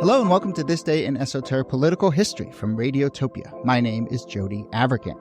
Hello and welcome to This Day in Esoteric Political History from Radiotopia. My name is Jody Avirgan.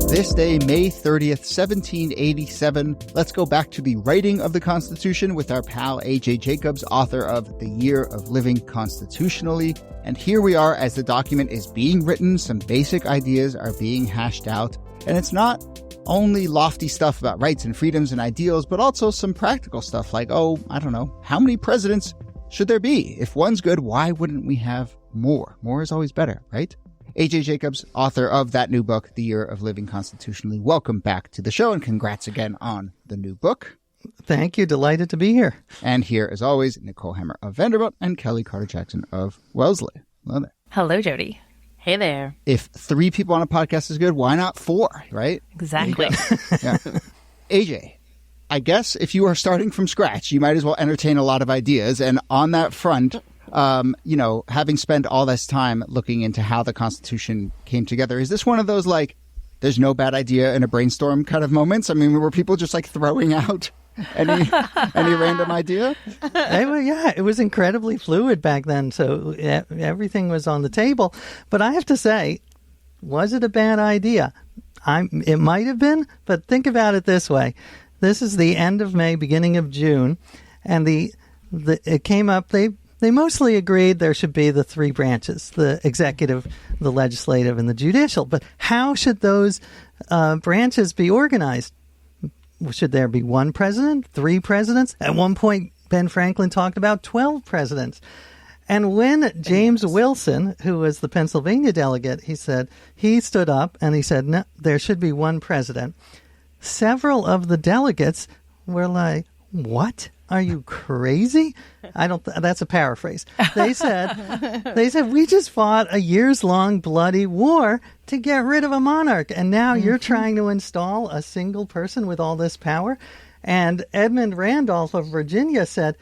This day, May 30th, 1787, let's go back to the writing of the Constitution with our pal A.J. Jacobs, author of The Year of Living Constitutionally. And here we are as the document is being written, some basic ideas are being hashed out, and it's not only lofty stuff about rights and freedoms and ideals, but also some practical stuff like, how many presidents should there be? If one's good, why wouldn't we have more? More is always better, right? A.J. Jacobs, author of that new book, The Year of Living Constitutionally. Welcome back to the show, and congrats again on the new book. Thank you. Delighted to be here. And here, as always, Nicole Hammer of Vanderbilt and Kelly Carter-Jackson of Wellesley. Hello there. Hello, Jody. Hey there. If 3 people on a podcast is good, why not 4, right? Exactly. Yeah. AJ, I guess if you are starting from scratch, you might as well entertain a lot of ideas. And on that front, having spent all this time looking into how the Constitution came together, is this one of those, there's no bad idea in a brainstorm kind of moments? I mean, were people just throwing out any random idea? It was incredibly fluid back then, so everything was on the table. But I have to say, was it a bad idea? It might have been, but think about it this way. This is the end of May, beginning of June, and it came up, they mostly agreed there should be the 3 branches, the executive, the legislative, and the judicial. But how should those branches be organized? Should there be 1 president, 3 presidents? At one point, Ben Franklin talked about 12 presidents. And when James Wilson, who was the Pennsylvania delegate, he stood up and he said, no, there should be 1 president. Several of the delegates were like, what? Are you crazy? That's a paraphrase. They said, we just fought a years-long bloody war to get rid of a monarch, and now you're trying to install a single person with all this power? And Edmund Randolph of Virginia said,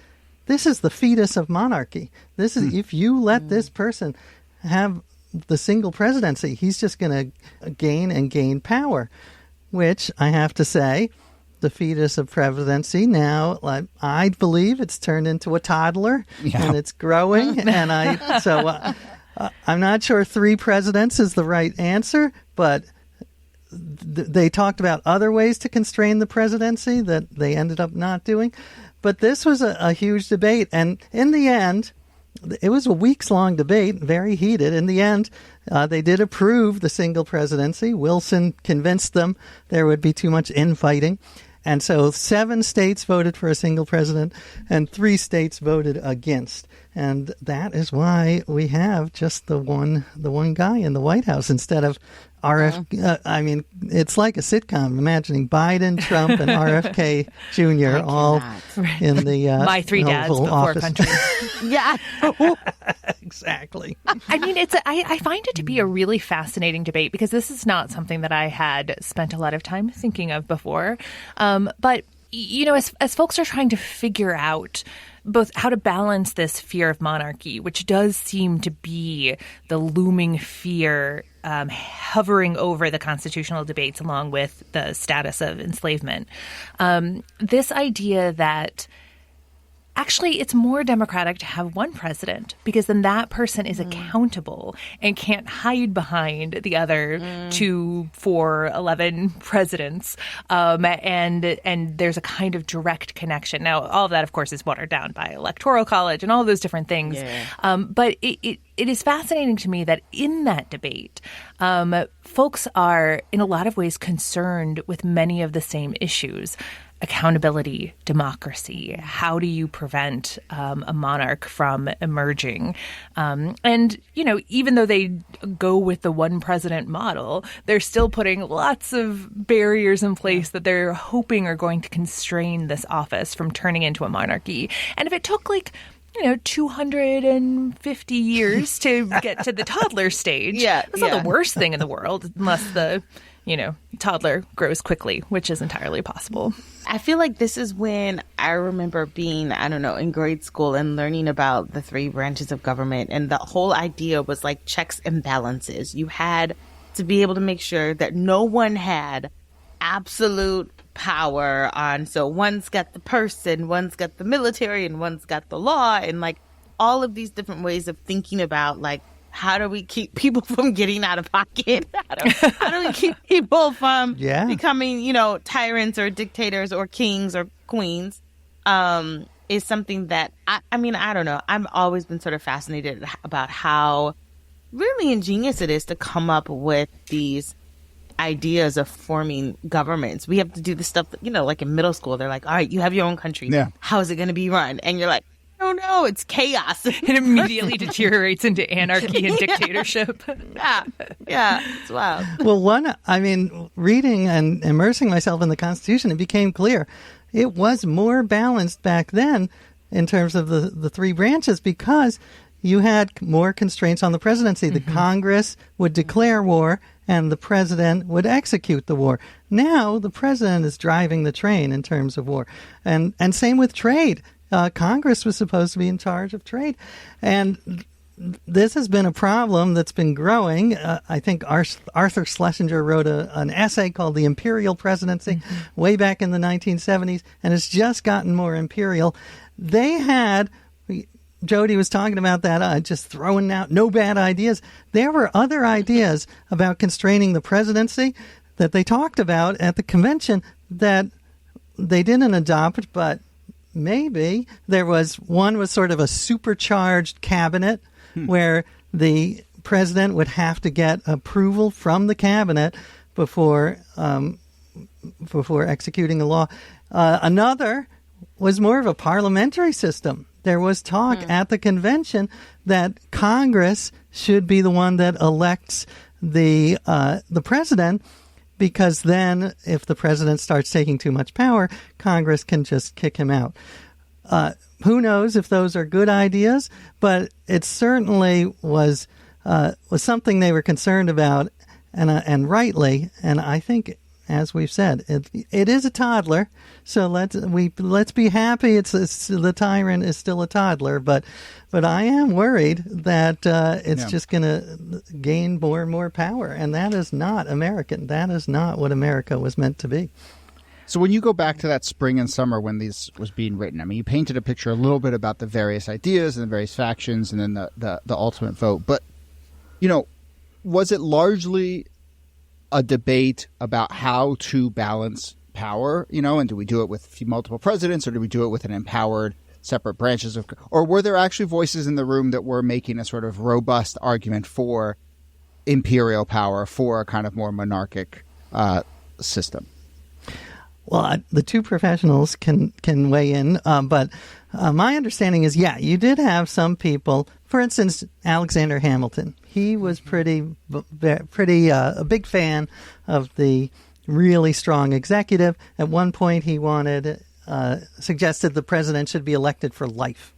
this is the fetus of monarchy. This is if you let this person have the single presidency, he's just going to gain power, which I have to say, the fetus of presidency now, I believe it's turned into a toddler, and it's growing. And I'm not sure 3 presidents is the right answer, but they talked about other ways to constrain the presidency that they ended up not doing. But this was a huge debate, and in the end, it was a weeks-long debate, very heated. In the end, they did approve the single presidency. Wilson convinced them there would be too much infighting. And so 7 states voted for a single president and 3 states voted against. And that is why we have just the one guy in the White House instead of it's like a sitcom, imagining Biden, Trump, and RFK Jr. all in the My 3 dads, but 4 countries. Yeah. Exactly. I mean, I find it to be a really fascinating debate because this is not something that I had spent a lot of time thinking of before. But, as folks are trying to figure out both how to balance this fear of monarchy, which does seem to be the looming fear hovering over the constitutional debates along with the status of enslavement. This idea that actually it's more democratic to have 1 president because then that person is accountable and can't hide behind the other 2, 4, 11 presidents. And there's a kind of direct connection. Now, all of that, of course, is watered down by Electoral College and all those different things. Yeah. But it is fascinating to me that in that debate, folks are in a lot of ways concerned with many of the same issues. Accountability, democracy. How do you prevent a monarch from emerging? And, even though they go with the 1 president model, they're still putting lots of barriers in place that they're hoping are going to constrain this office from turning into a monarchy. And if it took 250 years to get to the toddler stage, that's not the worst thing in the world, unless the toddler grows quickly, which is entirely possible. I feel like this is when I remember being, in grade school and learning about the 3 branches of government. And the whole idea was checks and balances. You had to be able to make sure that no one had absolute power on, so one's got the purse and one's got the military and one's got the law, and like all of these different ways of thinking about like, how do we keep people from getting out of pocket? How do we keep people from becoming, you know, tyrants or dictators or kings or queens? Is something that, I mean, I don't know. I've always been sort of fascinated about how really ingenious it is to come up with these ideas of forming governments. We have to do the stuff that, you know, like in middle school, they're like, all right, you have your own country. Yeah. How is it going to be run? And you're like, oh no, it's chaos. It immediately deteriorates into anarchy and dictatorship. Yeah, it's wild. Well, reading and immersing myself in the Constitution, it became clear it was more balanced back then in terms of the three branches because you had more constraints on the presidency. The Congress would declare war and the president would execute the war. Now the president is driving the train in terms of war. And same with trade. Congress was supposed to be in charge of trade. And this has been a problem that's been growing. I think Arthur Schlesinger wrote an essay called The Imperial Presidency way back in the 1970s, and it's just gotten more imperial. They had, Jody was talking about that, just throwing out no bad ideas. There were other ideas about constraining the presidency that they talked about at the convention that they didn't adopt, but maybe there was sort of a supercharged cabinet where the president would have to get approval from the cabinet before executing a law. Another was more of a parliamentary system. There was talk at the convention that Congress should be the one that elects the president, because then if the president starts taking too much power, Congress can just kick him out. Who knows if those are good ideas, but it certainly was something they were concerned about, and rightly. And I think, as we've said, it is a toddler. So let's be happy. It's the tyrant is still a toddler, but I am worried that it's just going to gain more and more power, and that is not American. That is not what America was meant to be. So when you go back to that spring and summer when this was being written, I mean, you painted a picture a little bit about the various ideas and the various factions and then the ultimate vote. But, you know, was it largely a debate about how to balance power, you know, and do we do it with multiple presidents or do we do it with an empowered separate branches or were there actually voices in the room that were making a sort of robust argument for imperial power, for a kind of more monarchic system? Well, the two professionals can weigh in, but my understanding is, you did have some people. For instance, Alexander Hamilton. He was pretty a big fan of the really strong executive. At one point, he suggested the president should be elected for life.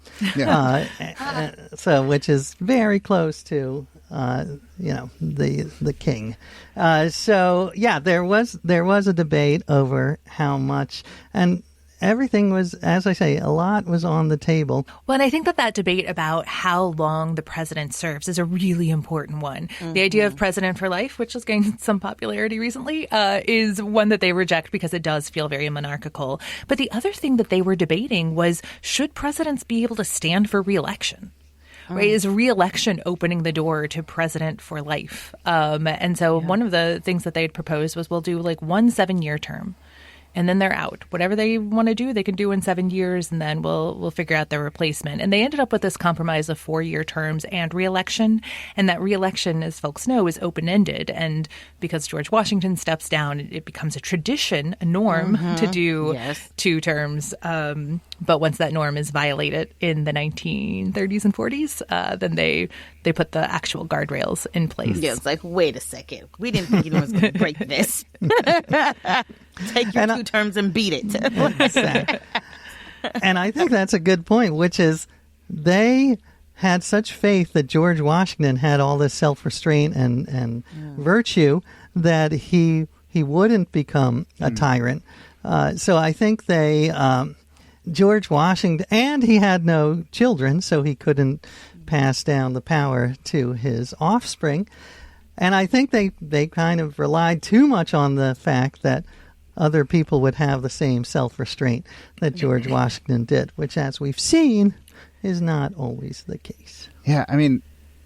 So, which is very close to the king. There was a debate over how much, and everything was, as I say, a lot was on the table. Well, and I think that debate about how long the president serves is a really important one. The idea of president for life, which has gained some popularity recently, is one that they reject because it does feel very monarchical. But the other thing that they were debating was, should presidents be able to stand for re-election? Right, is re-election opening the door to president for life? And so one of the things that they had proposed was we'll do like 1 7-year term. And then they're out. Whatever they want to do, they can do in 7 years, and then we'll figure out their replacement. And they ended up with this compromise of 4-year terms and re-election. And that re-election, as folks know, is open-ended. And because George Washington steps down, it becomes a tradition, a norm to do 2 terms. But once that norm is violated in the 1930s and 40s, then they put the actual guardrails in place. Yeah, it's like, wait a second. We didn't think anyone was going to break this. Take your 2 terms and beat it. Exactly. And I think that's a good point, which is they had such faith that George Washington had all this self-restraint and virtue that he wouldn't become a tyrant. So I think George Washington, and he had no children, so he couldn't pass down the power to his offspring. And I think they kind of relied too much on the fact that other people would have the same self-restraint that George Washington did, which, as we've seen, is not always the case. Yeah, I mean,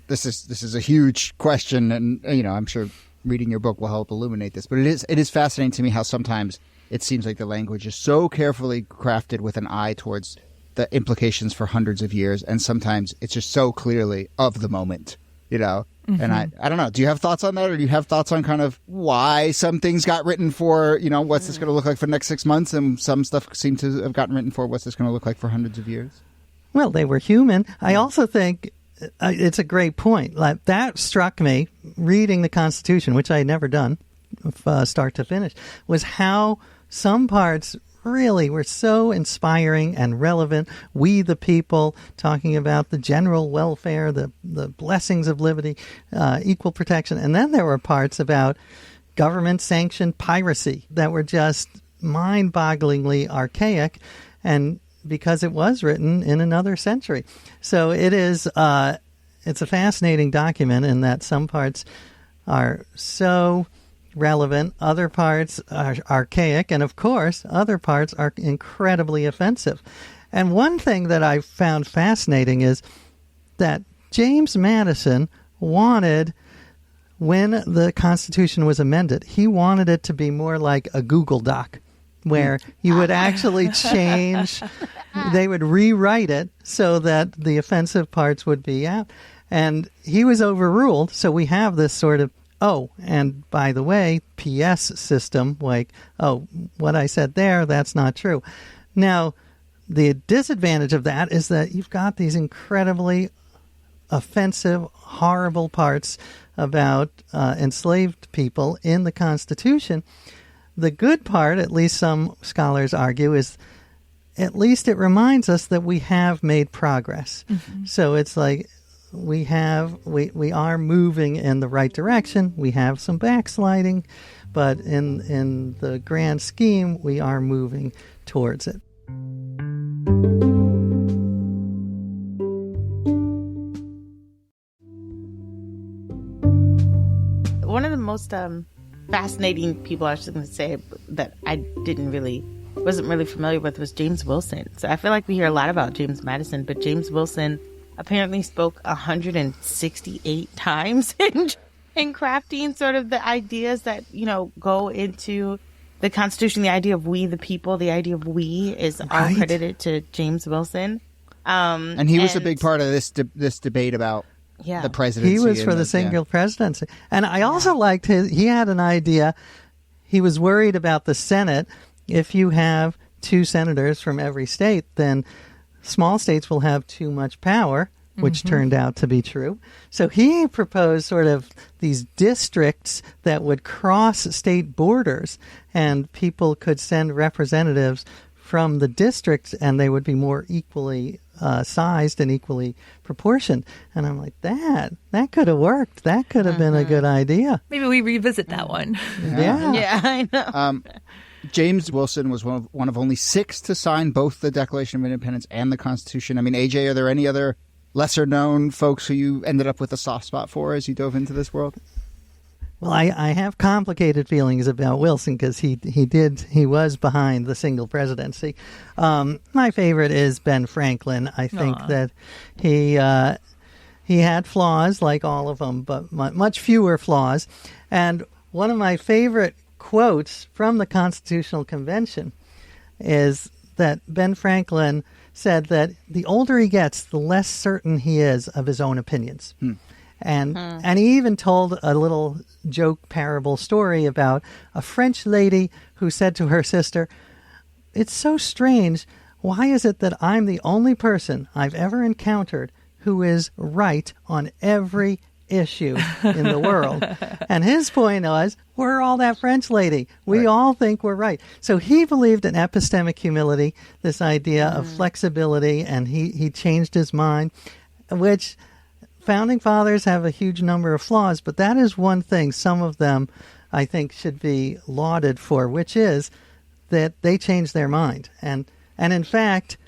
this is a huge question, and I'm sure reading your book will help illuminate this. But it is fascinating to me how sometimes it seems like the language is so carefully crafted with an eye towards the implications for hundreds of years, and sometimes it's just so clearly of the moment, Mm-hmm. And I don't know. Do you have thoughts on that, or do you have thoughts on kind of why some things got written for, what's this going to look like for the next 6 months, and some stuff seemed to have gotten written for what's this going to look like for hundreds of years? Well, they were human. I also think it's a great point. Like, that struck me reading the Constitution, which I had never done, start to finish, was how some parts really were so inspiring and relevant. We the people, talking about the general welfare, the blessings of liberty, equal protection. And then there were parts about government-sanctioned piracy that were just mind-bogglingly archaic, and because it was written in another century. So it's a fascinating document in that some parts are so relevant, other parts are archaic, and of course, other parts are incredibly offensive. And one thing that I found fascinating is that James Madison wanted, when the Constitution was amended, he wanted it to be more like a Google Doc, where you would actually change, they would rewrite it so that the offensive parts would be out. And he was overruled, so we have this sort of, and by the way, PS system, like, what I said there, that's not true. Now, the disadvantage of that is that you've got these incredibly offensive, horrible parts about enslaved people in the Constitution. The good part, at least some scholars argue, is at least it reminds us that we have made progress. Mm-hmm. So it's like we are moving in the right direction. We have some backsliding, but in the grand scheme, we are moving towards it. One of the most fascinating people, I was just going to say, that I wasn't really familiar with, was James Wilson. So I feel like we hear a lot about James Madison, but James Wilson apparently spoke 168 times in crafting sort of the ideas that, go into the Constitution. The idea of we the people, the idea of we is all credited to James Wilson. And he was a big part of this debate about the presidency. He was for the single presidency. And I also liked he had an idea. He was worried about the Senate. If you have 2 senators from every state, then small states will have too much power, which turned out to be true. So he proposed sort of these districts that would cross state borders, and people could send representatives from the districts, and they would be more equally sized and equally proportioned. And I'm like, that could have worked. That could have been a good idea. Maybe we revisit that one. Yeah, I know. James Wilson was one of only 6 to sign both the Declaration of Independence and the Constitution. I mean, AJ, are there any other lesser-known folks who you ended up with a soft spot for as you dove into this world? Well, I have complicated feelings about Wilson because he was behind the single presidency. My favorite is Ben Franklin. I think that he had flaws, like all of them, but much fewer flaws. And one of my favorite quotes from the Constitutional Convention is that Ben Franklin said that the older he gets, the less certain he is of his own opinions. And he even told a little joke parable story about a French lady who said to her sister, "It's so strange. Why is it that I'm the only person I've ever encountered who is right on every issue in the world?" And his point was, we're all that French lady. We all think we're right. So he believed in epistemic humility, this idea of flexibility, and he changed his mind, which founding fathers have a huge number of flaws, but that is one thing some of them I think should be lauded for, which is that they changed their mind. And in fact,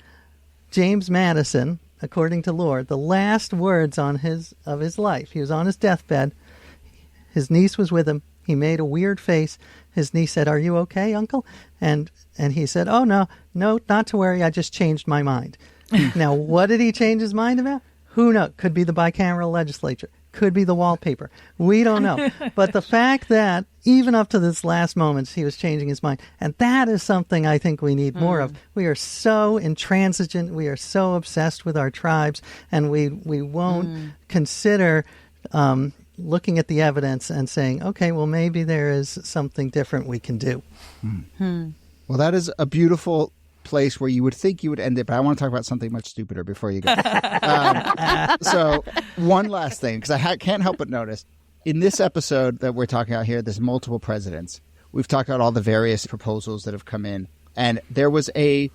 James Madison, according to Lord, the last words of his life, he was on his deathbed, his niece was with him, He made a weird face. His niece said, "Are you okay, Uncle?" And he said, "Oh, no, not to worry. I just changed my mind." Now, what did he change his mind about? Who knows? Could be the bicameral legislature. Could be the wallpaper. We don't know. But the fact that even up to this last moment, he was changing his mind. And that is something I think we need more of. We are so intransigent. We are so obsessed with our tribes. And we won't consider looking at the evidence and saying, okay, well, maybe there is something different we can do. Well, that is a beautiful place where you would think you would end it, but I want to talk about something much stupider before you go. So one last thing, because I can't help but notice, in this episode that we're talking about here, there's multiple presidents. We've talked about all the various proposals that have come in, and there was a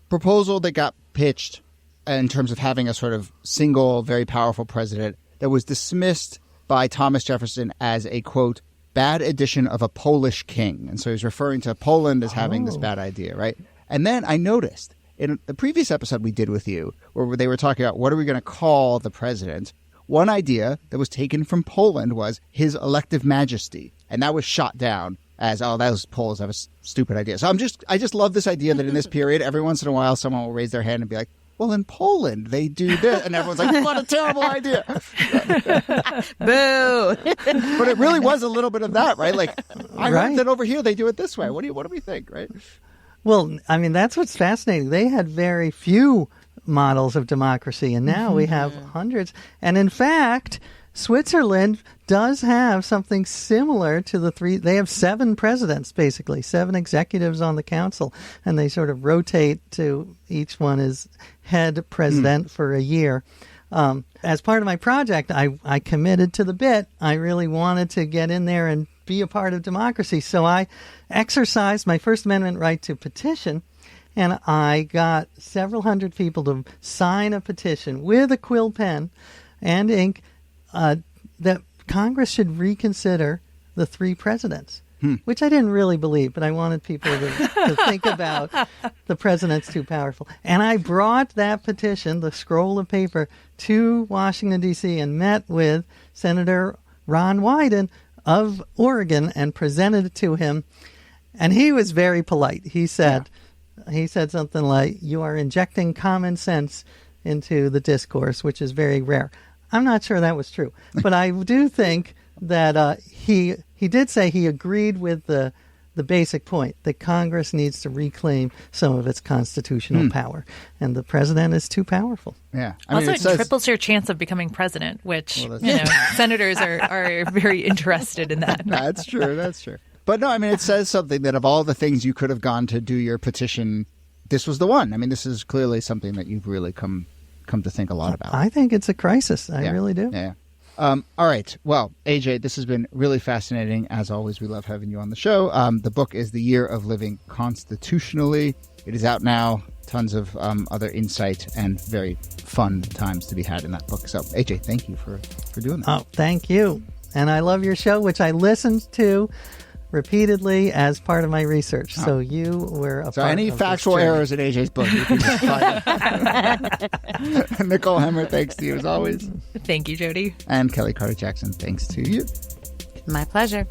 proposal that got pitched in terms of having a sort of single, very powerful president that was dismissed by Thomas Jefferson as a, quote, bad edition of a Polish king. And so he's referring to Poland as having this bad idea, right? And then I noticed in the previous episode we did with you, where they were talking about what are we going to call the president, one idea that was taken from Poland was his elective majesty. And that was shot down as, oh, those Poles have a stupid idea. So I just love this idea that in this period, every once in a while, someone will raise their hand and be like, well, in Poland, they do this. And everyone's like, what a terrible idea. Boo. But it really was a little bit of that, right? Like, I heard that over here, they do it this way. What do we think, right? Well, I mean, that's what's fascinating. They had very few models of democracy, and now we have hundreds. And in fact, Switzerland does have something similar to the three. They have 7 presidents, basically, 7 executives on the council, and they sort of rotate to each one as head president for a year. As part of my project, I committed to the bit. I really wanted to get in there and be a part of democracy. So I exercised my First Amendment right to petition, and I got several hundred people to sign a petition with a quill pen and ink that Congress should reconsider the 3 presidents, which I didn't really believe, but I wanted people to think about the president's too powerful. And I brought that petition, the scroll of paper, to Washington, D.C. and met with Senator Ron Wyden of Oregon and presented it to him. And he was very polite. He said something like, "You are injecting common sense into the discourse," which is very rare. I'm not sure that was true, but I do think that he did say he agreed with the basic point that Congress needs to reclaim some of its constitutional power, and the president is too powerful. Yeah. Also, it triples your chance of becoming president, which senators are very interested in that. That's true. But no, I mean, it says something that of all the things you could have gone to do your petition, this was the one. I mean, this is clearly something that you've really come to think a lot about. I think it's a crisis. I really do. Yeah. All right. Well, AJ, this has been really fascinating. As always, we love having you on the show. The book is The Year of Living Constitutionally. It is out now. Tons of other insight and very fun times to be had in that book. So, AJ, thank you for doing that. Oh, thank you. And I love your show, which I listened to repeatedly as part of my research. So you were a part of any factual errors in AJ's book, you can just find it. Nicole Hemmer, thanks to you as always. Thank you, Jody. And Kelly Carter-Jackson, thanks to you. My pleasure.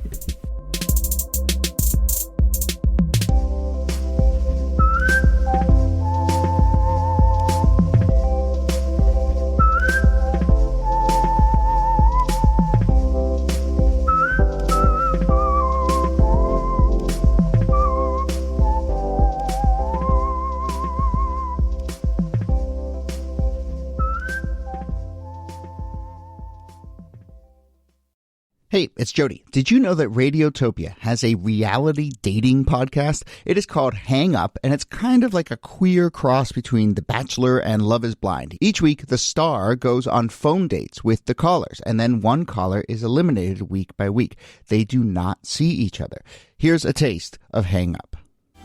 Hey, it's Jody. Did you know that Radiotopia has a reality dating podcast? It is called Hang Up, and it's kind of like a queer cross between The Bachelor and Love is Blind. Each week, the star goes on phone dates with the callers, and then one caller is eliminated week by week. They do not see each other. Here's a taste of Hang Up.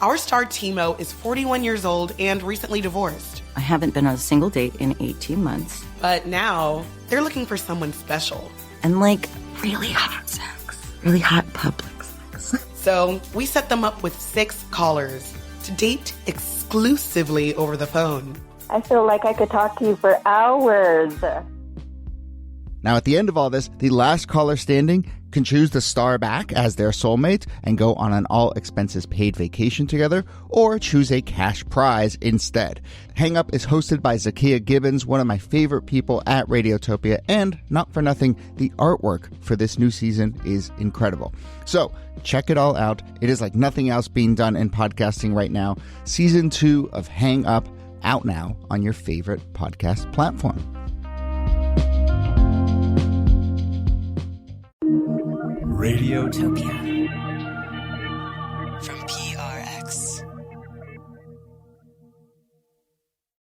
Our star Timo is 41 years old and recently divorced. I haven't been on a single date in 18 months. But now, they're looking for someone special. And really hot sex. Really hot public sex. So we set them up with 6 callers to date exclusively over the phone. I feel like I could talk to you for hours. Now, at the end of all this, the last caller standing can choose the star back as their soulmate and go on an all-expenses-paid vacation together, or choose a cash prize instead. Hang Up is hosted by Zakiya Gibbons, one of my favorite people at Radiotopia, and not for nothing, the artwork for this new season is incredible. So check it all out. It is like nothing else being done in podcasting right now. Season 2 of Hang Up, out now on your favorite podcast platform. Radiotopia. From